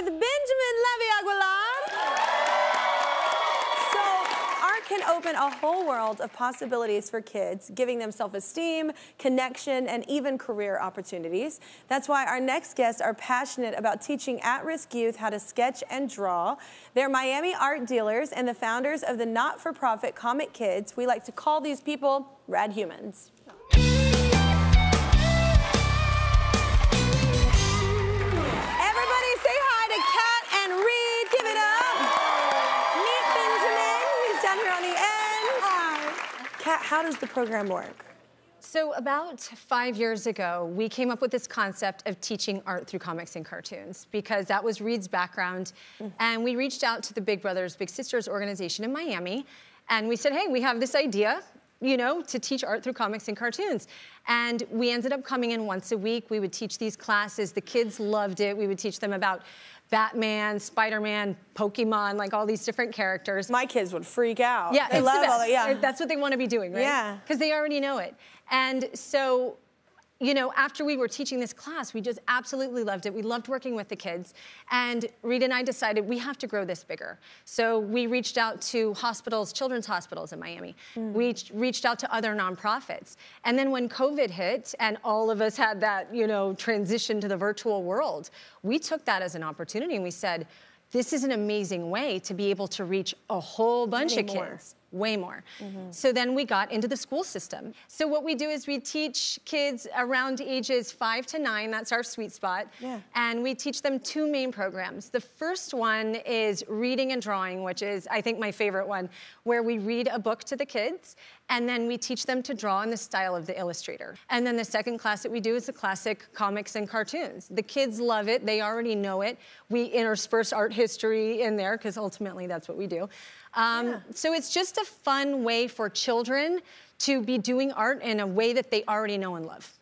with Benjamin Levy Aguilar. So, art can open a whole world of possibilities for kids, giving them self-esteem, connection, and even career opportunities. That's why our next guests are passionate about teaching at-risk youth how to sketch and draw. They're Miami art dealers and the founders of the not-for-profit Comic Kids. We like to call these people rad humans. How does the program work? So about 5 years ago, we came up with this concept of teaching art through comics and cartoons because that was Reed's background. And we reached out to the Big Brothers Big Sisters organization in Miami. And we said, hey, we have this idea, you know, to teach art through comics and cartoons. And we ended up coming in once a week. We would teach these classes. The kids loved it. We would teach them about Batman, Spider-Man, Pokemon, like all these different characters. My kids would freak out. Yeah, they love all that. Yeah, that's what they want to be doing, right? Yeah, because they already know it. And so, you know, after we were teaching this class, we just absolutely loved it. We loved working with the kids. And Reed and I decided we have to grow this bigger. So we reached out to hospitals, children's hospitals in Miami. We reached out to other nonprofits. And then when COVID hit and all of us had that, you know, transition to the virtual world, we took that as an opportunity and we said, this is an amazing way to be able to reach a whole bunch of kids. Way more. So then we got into the school system. So what we do is we teach kids around ages 5 to 9, that's our sweet spot, and we teach them 2 main programs. The first one is reading and drawing, which is, I think, my favorite one, where we read a book to the kids, and then we teach them to draw in the style of the illustrator. And then the second class that we do is the classic comics and cartoons. The kids love it, they already know it. We intersperse art history in there, because ultimately that's what we do. So it's just a fun way for children to be doing art in a way that they already know and love.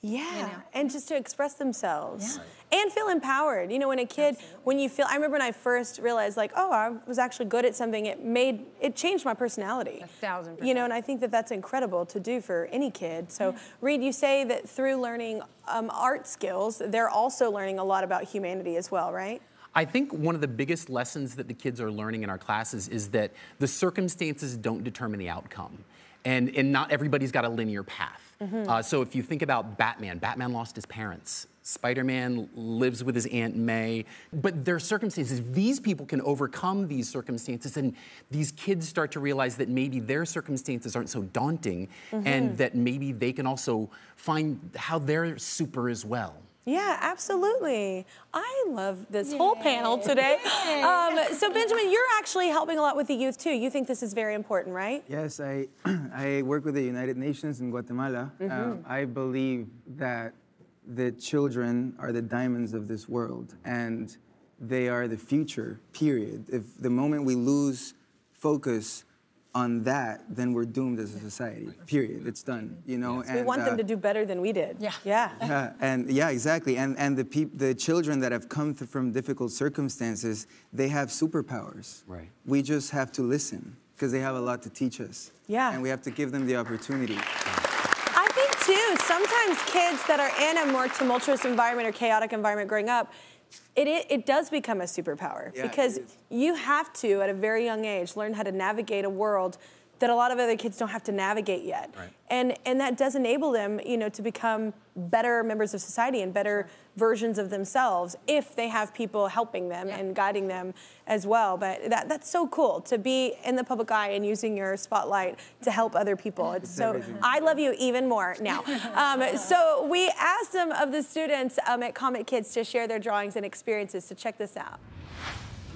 Yeah, you know? And just to express themselves. And feel empowered. You know, when a kid, when you feel, I remember when I first realized, like, oh, I was actually good at something, it changed my personality. 1000%. You know, and I think that that's incredible to do for any kid. So, Reed, you say that through learning art skills, they're also learning a lot about humanity as well, right? I think one of the biggest lessons that the kids are learning in our classes is that the circumstances don't determine the outcome. And not everybody's got a linear path. So if you think about Batman lost his parents. Spider-Man lives with his Aunt May. But there are circumstances. These people can overcome these circumstances, and these kids start to realize that maybe their circumstances aren't so daunting, and that maybe they can also find how they're super as well. Yeah, absolutely. I love this whole panel today. So Benjamin, you're actually helping a lot with the youth too. You think this is very important, right? Yes, I work with the United Nations in Guatemala. I believe that the children are the diamonds of this world, and they are the future, period. If the moment we lose focus on that, then we're doomed as a society, period. It's done, you know? So we want them to do better than we did. Yeah, exactly. And the children that have come from difficult circumstances, they have superpowers. Right. We just have to listen, because they have a lot to teach us. Yeah. And we have to give them the opportunity. I think, too, sometimes kids that are in a more tumultuous environment or chaotic environment growing up, it does become a superpower, because you have to, at a very young age, learn how to navigate a world that a lot of other kids don't have to navigate yet. And that does enable them, you know, to become better members of society and better versions of themselves if they have people helping them and guiding them as well. But that's so cool to be in the public eye and using your spotlight to help other people. It's so, I love you even more now. So we asked some of the students at Comic Kids to share their drawings and experiences, so check this out.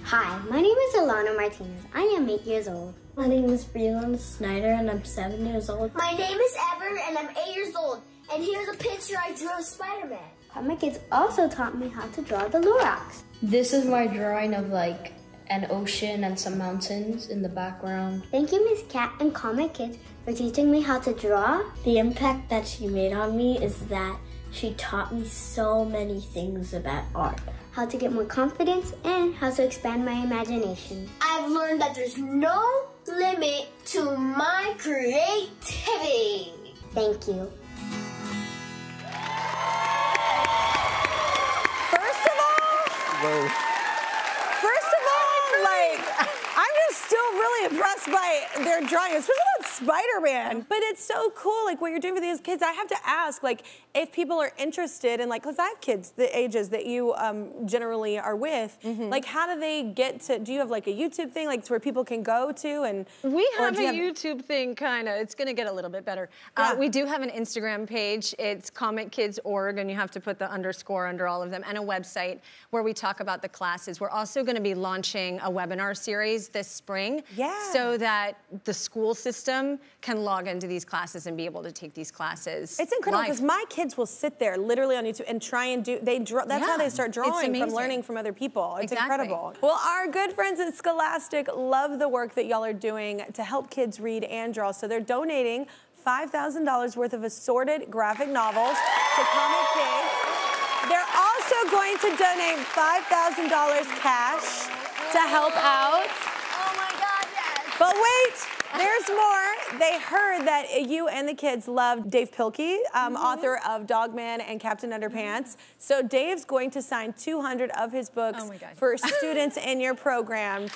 Hi, my name is Alana Martinez. I am 8 years old. My name is Breland Snyder, and I'm 7 years old. My name is Ever, and I'm 8 years old. And here's a picture I drew of Spider-Man. Comic Kids also taught me how to draw the Lorax. This is my drawing of like an ocean and some mountains in the background. Thank you, Miss Cat and Comic Kids, for teaching me how to draw. The impact that she made on me is that she taught me so many things about art. How to get more confidence and how to expand my imagination. I've learned that there's no limit to my creativity. Thank you. First of all, really impressed by their drawing, especially that Spider-Man. But it's so cool, like what you're doing for these kids. I have to ask, like, if people are interested in, like, because I have kids the ages that you generally are with, like, how do they get to? Do you have like a YouTube thing, like, where people can go to? And we have a YouTube thing, kind of. It's going to get a little bit better. Yeah. We do have an Instagram page. It's ComicKidsOrg, and you have to put the underscore under all of them, and a website where we talk about the classes. We're also going to be launching a webinar series this spring, so that the school system can log into these classes and be able to take these classes. It's incredible because my kids will sit there literally on YouTube and try and do. That's how they start drawing, from learning from other people. It's incredible. Well, our good friends at Scholastic love the work that y'all are doing to help kids read and draw. So they're donating $5,000 worth of assorted graphic novels to Comic Kids. They're also going to donate $5,000 cash to help out. Oh my God, yes. But wait, there's more. They heard that you and the kids love Dave Pilkey, author of Dogman and Captain Underpants. So Dave's going to sign 200 of his books for students in your program.